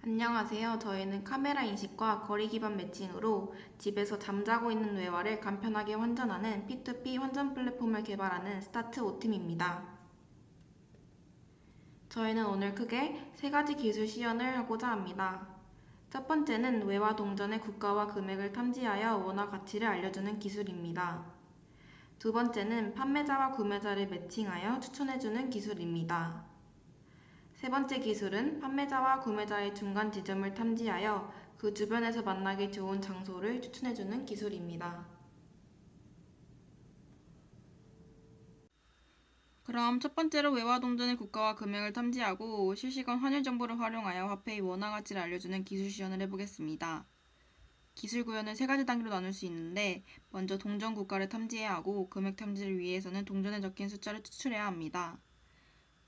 안녕하세요. 저희는 카메라 인식과 거리 기반 매칭으로 집에서 잠자고 있는 외화를 간편하게 환전하는 P2P 환전 플랫폼을 개발하는 스타트 오팀입니다. 저희는 오늘 크게 세 가지 기술 시연을 하고자 합니다. 첫 번째는 외화 동전의 국가와 금액을 탐지하여 원화 가치를 알려주는 기술입니다. 두 번째는 판매자와 구매자를 매칭하여 추천해주는 기술입니다. 세 번째 기술은 판매자와 구매자의 중간 지점을 탐지하여 그 주변에서 만나기 좋은 장소를 추천해주는 기술입니다. 그럼 첫 번째로 외화 동전의 국가와 금액을 탐지하고 실시간 환율 정보를 활용하여 화폐의 원화 가치를 알려주는 기술 시연을 해보겠습니다. 기술 구현을 세 가지 단계로 나눌 수 있는데 먼저 동전 국가를 탐지해야 하고 금액 탐지를 위해서는 동전에 적힌 숫자를 추출해야 합니다.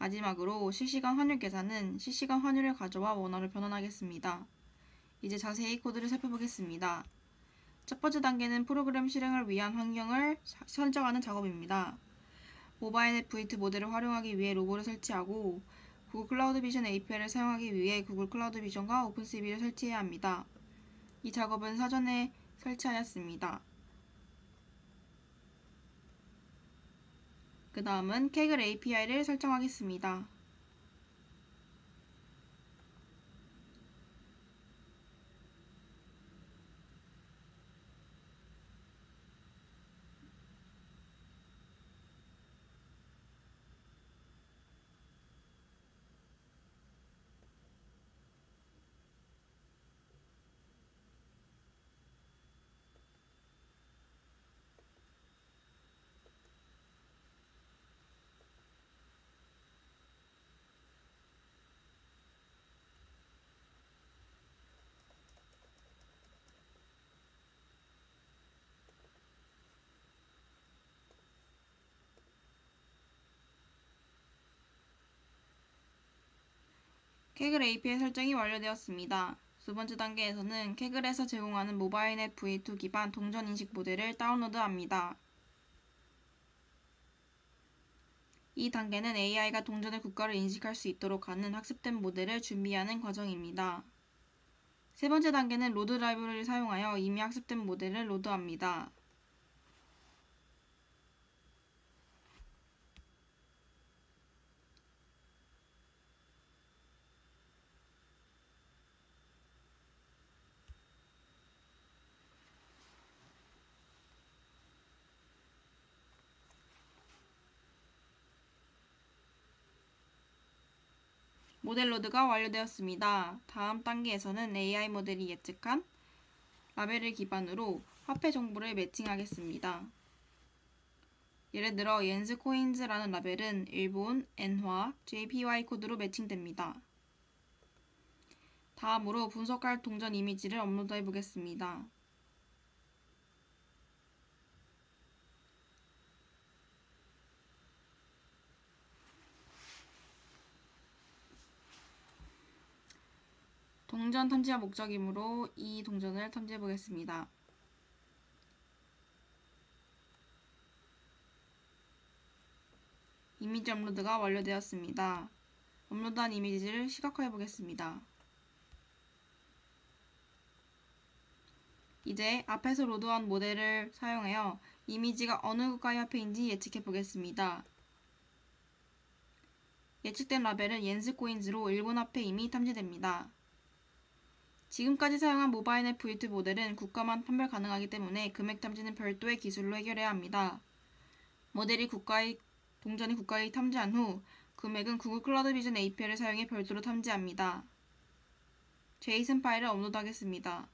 마지막으로 실시간 환율 계산은 실시간 환율을 가져와 원화로 변환하겠습니다. 이제 자세히 코드를 살펴보겠습니다. 첫 번째 단계는 프로그램 실행을 위한 환경을 설정하는 작업입니다. 모바일 V2 모델을 활용하기 위해 로고를 설치하고 구글 클라우드 비전 API를 사용하기 위해 구글 클라우드 비전과 오픈CV를 설치해야 합니다. 이 작업은 사전에 설치하였습니다. 그 다음은 Kaggle API를 설정하겠습니다. Kaggle API 설정이 완료되었습니다. 두 번째 단계에서는 Kaggle에서 제공하는 모바일 앱 V2 기반 동전 인식 모델을 다운로드합니다. 이 단계는 AI가 동전의 국가를 인식할 수 있도록 하는 학습된 모델을 준비하는 과정입니다. 세 번째 단계는 로드 라이브러리를 사용하여 이미 학습된 모델을 로드합니다. 모델 로드가 완료되었습니다. 다음 단계에서는 AI 모델이 예측한 라벨을 기반으로 화폐 정보를 매칭하겠습니다. 예를 들어 옌스 코인즈라는 라벨은 일본, 엔화, JPY 코드로 매칭됩니다. 다음으로 분석할 동전 이미지를 업로드해 보겠습니다. 동전 탐지가 목적이므로 이 동전을 탐지해 보겠습니다. 이미지 업로드가 완료되었습니다. 업로드한 이미지를 시각화해 보겠습니다. 이제 앞에서 로드한 모델을 사용하여 이미지가 어느 국가의 화폐인지 예측해 보겠습니다. 예측된 라벨은 옌스 코인즈로 일본 화폐임이 탐지됩니다. 지금까지 사용한 모바일 앱 V2 모델은 국가만 판별 가능하기 때문에 금액 탐지는 별도의 기술로 해결해야 합니다. 모델이 동전이 국가에 탐지한 후 금액은 구글 클라우드 비전 API를 사용해 별도로 탐지합니다. JSON 파일을 업로드하겠습니다.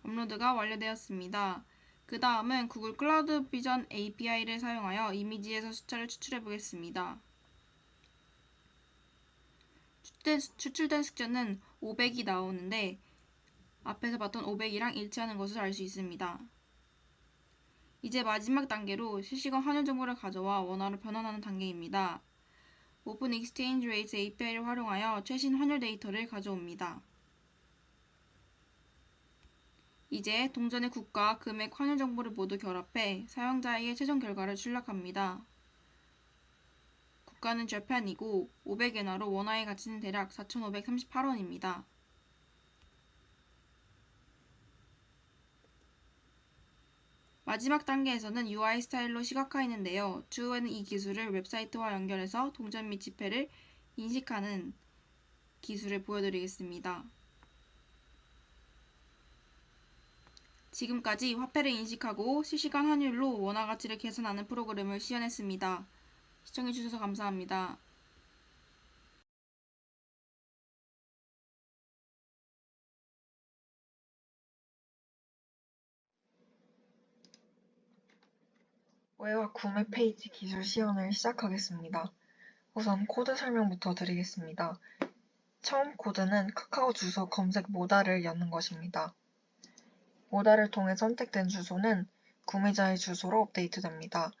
업로드가 완료되었습니다. 그 다음은 구글 클라우드 비전 API를 사용하여 이미지에서 숫자를 추출해 보겠습니다. 추출된 숫자는 500이 나오는데 앞에서 봤던 500이랑 일치하는 것을 알 수 있습니다. 이제 마지막 단계로 실시간 환율 정보를 가져와 원화로 변환하는 단계입니다. 오픈 익스체인지 레이트 API를 활용하여 최신 환율 데이터를 가져옵니다. 이제 동전의 국가, 금액, 환율 정보를 모두 결합해 사용자에게 최종 결과를 출력합니다. 국가는 재팬이고 500엔화로 원화의 가치는 대략 4,538원입니다. 마지막 단계에서는 UI 스타일로 시각화했는데요. 추후에는 이 기술을 웹사이트와 연결해서 동전 및 지폐를 인식하는 기술을 보여드리겠습니다. 지금까지 화폐를 인식하고 실시간 환율로 원화 가치를 계산하는 프로그램을 시연했습니다. 시청해주셔서 감사합니다. 외화 구매 페이지 기술 시연을 시작하겠습니다. 우선 코드 설명부터 드리겠습니다. 처음 코드는 카카오 주소 검색 모달을 여는 것입니다. 모달을 통해 선택된 주소는 구매자의 주소로 업데이트됩니다.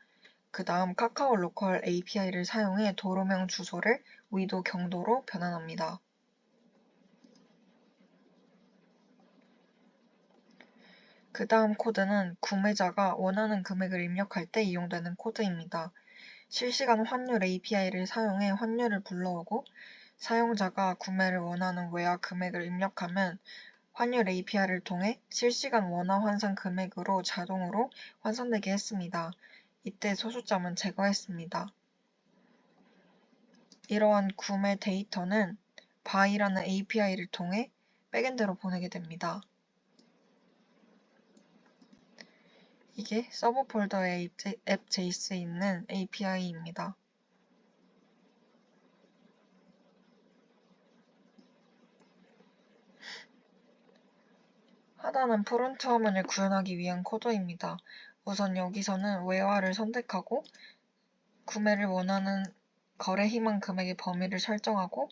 그 다음 카카오 로컬 API를 사용해 도로명 주소를 위도 경도로 변환합니다. 그 다음 코드는 구매자가 원하는 금액을 입력할 때 이용되는 코드입니다. 실시간 환율 API를 사용해 환율을 불러오고 사용자가 구매를 원하는 외화 금액을 입력하면 환율 API를 통해 실시간 원화 환산 금액으로 자동으로 환산되게 했습니다. 이때 소수점은 제거했습니다. 이러한 구매 데이터는 buy라는 API를 통해 백엔드로 보내게 됩니다. 이게 서버 폴더에 app.js에 있는 API입니다. 하단은 프론트 화면을 구현하기 위한 코드입니다. 우선 여기서는 외화를 선택하고 구매를 원하는 거래 희망 금액의 범위를 설정하고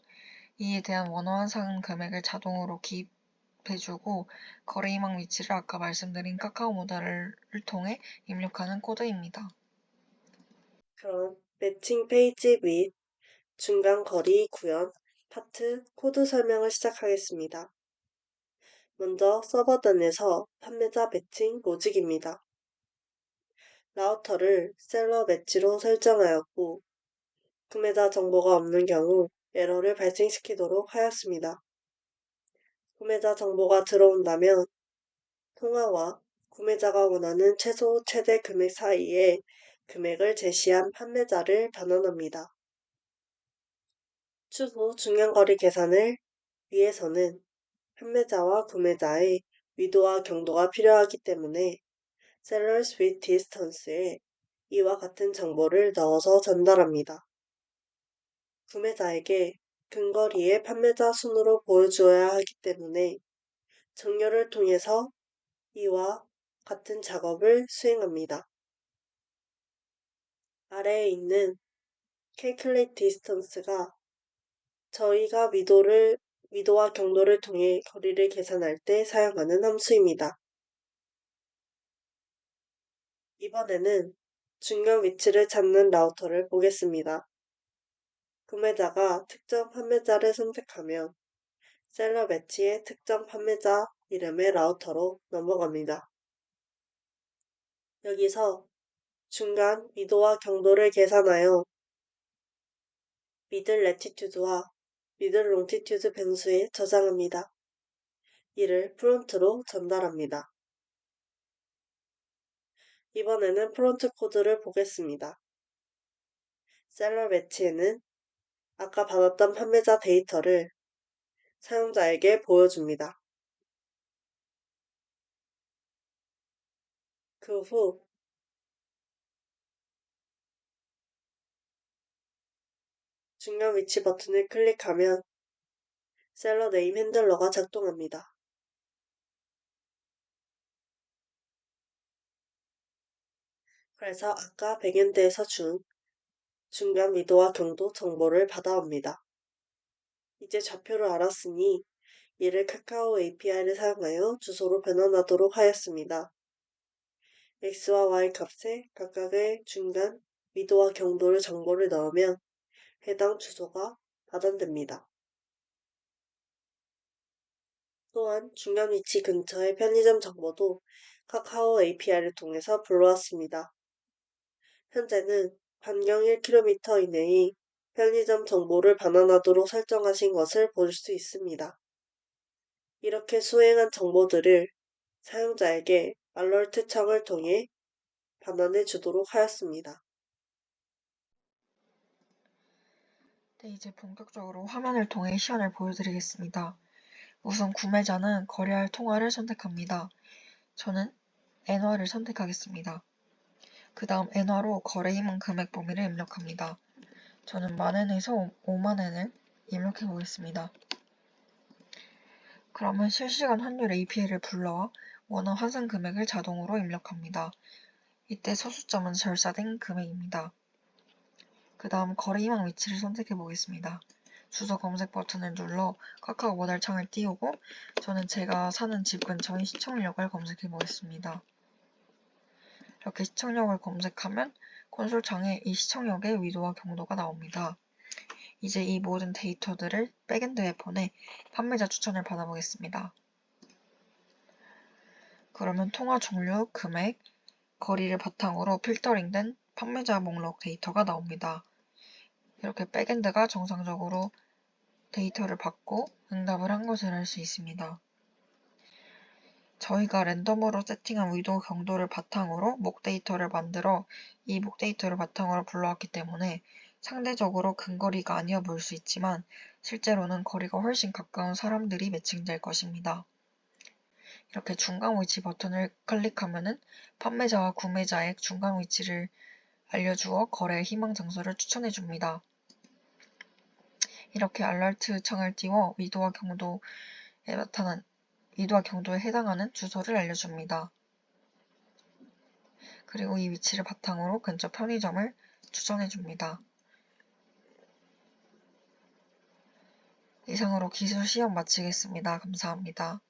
이에 대한 원화 환산 금액을 자동으로 기입해주고 거래 희망 위치를 아까 말씀드린 카카오 모달을 통해 입력하는 코드입니다. 그럼 매칭 페이지 및 중간 거리 구현 파트 코드 설명을 시작하겠습니다. 먼저 서버단에서 판매자 매칭 로직입니다. 라우터를 셀러 매치로 설정하였고 구매자 정보가 없는 경우 에러를 발생시키도록 하였습니다. 구매자 정보가 들어온다면 통화와 구매자가 원하는 최소 최대 금액 사이에 금액을 제시한 판매자를 반환합니다. 추후 중간거리 계산을 위해서는 판매자와 구매자의 위도와 경도가 필요하기 때문에 Sellers with Distance에 이와 같은 정보를 넣어서 전달합니다. 구매자에게 근거리의 판매자 순으로 보여주어야 하기 때문에 정렬을 통해서 이와 같은 작업을 수행합니다. 아래에 있는 Calculate Distance가 저희가 위도와 경도를 통해 거리를 계산할 때 사용하는 함수입니다. 이번에는 중간 위치를 찾는 라우터를 보겠습니다. 구매자가 특정 판매자를 선택하면 셀러 매치의 특정 판매자 이름의 라우터로 넘어갑니다. 여기서 중간 위도와 경도를 계산하여 미들 레티튜드와 미들 롱티튜드 변수에 저장합니다. 이를 프론트로 전달합니다. 이번에는 프론트 코드를 보겠습니다. 셀러 매치에는 아까 받았던 판매자 데이터를 사용자에게 보여줍니다. 그 후 중간 위치 버튼을 클릭하면 셀러 네임 핸들러가 작동합니다. 그래서 아까 백엔드에서 준 중간 위도와 경도 정보를 받아옵니다. 이제 좌표를 알았으니 이를 카카오 API를 사용하여 주소로 변환하도록 하였습니다. x와 y 값에 각각의 중간 위도와 경도를 정보를 넣으면 해당 주소가 받아됩니다. 또한 중간 위치 근처의 편의점 정보도 카카오 API를 통해서 불러왔습니다. 현재는 반경 1km 이내의 편의점 정보를 반환하도록 설정하신 것을 볼 수 있습니다. 이렇게 수행한 정보들을 사용자에게 알러트 창을 통해 반환해 주도록 하였습니다. 네, 이제 본격적으로 화면을 통해 시연을 보여드리겠습니다. 우선 구매자는 거래할 통화를 선택합니다. 저는 엔화를 선택하겠습니다. 그 다음 엔화로 거래 희망 금액 범위를 입력합니다. 저는 만엔에서 5만엔을 입력해 보겠습니다. 그러면 실시간 환율 API를 불러와 원화 환산 금액을 자동으로 입력합니다. 이때 소수점은 절사된 금액입니다. 그 다음 거래 희망 위치를 선택해 보겠습니다. 주소 검색 버튼을 눌러 카카오 모델 창을 띄우고 저는 제가 사는 집 근처인 시청역을 검색해 보겠습니다. 이렇게 시청역을 검색하면 콘솔 창에 이 시청역의 위도와 경도가 나옵니다. 이제 이 모든 데이터들을 백엔드에 보내 판매자 추천을 받아보겠습니다. 그러면 통화 종류, 금액, 거리를 바탕으로 필터링된 판매자 목록 데이터가 나옵니다. 이렇게 백엔드가 정상적으로 데이터를 받고 응답을 한 것을 알 수 있습니다. 저희가 랜덤으로 세팅한 위도 경도를 바탕으로 목 데이터를 만들어 이 목 데이터를 바탕으로 불러왔기 때문에 상대적으로 근거리가 아니어 보일 수 있지만 실제로는 거리가 훨씬 가까운 사람들이 매칭될 것입니다. 이렇게 중간 위치 버튼을 클릭하면은 판매자와 구매자의 중간 위치를 알려주어 거래 희망 장소를 추천해 줍니다. 이렇게 알러트 창을 띄워 위도와 경도에 해당하는 주소를 알려줍니다. 그리고 이 위치를 바탕으로 근처 편의점을 추천해줍니다. 이상으로 기술 시험 마치겠습니다. 감사합니다.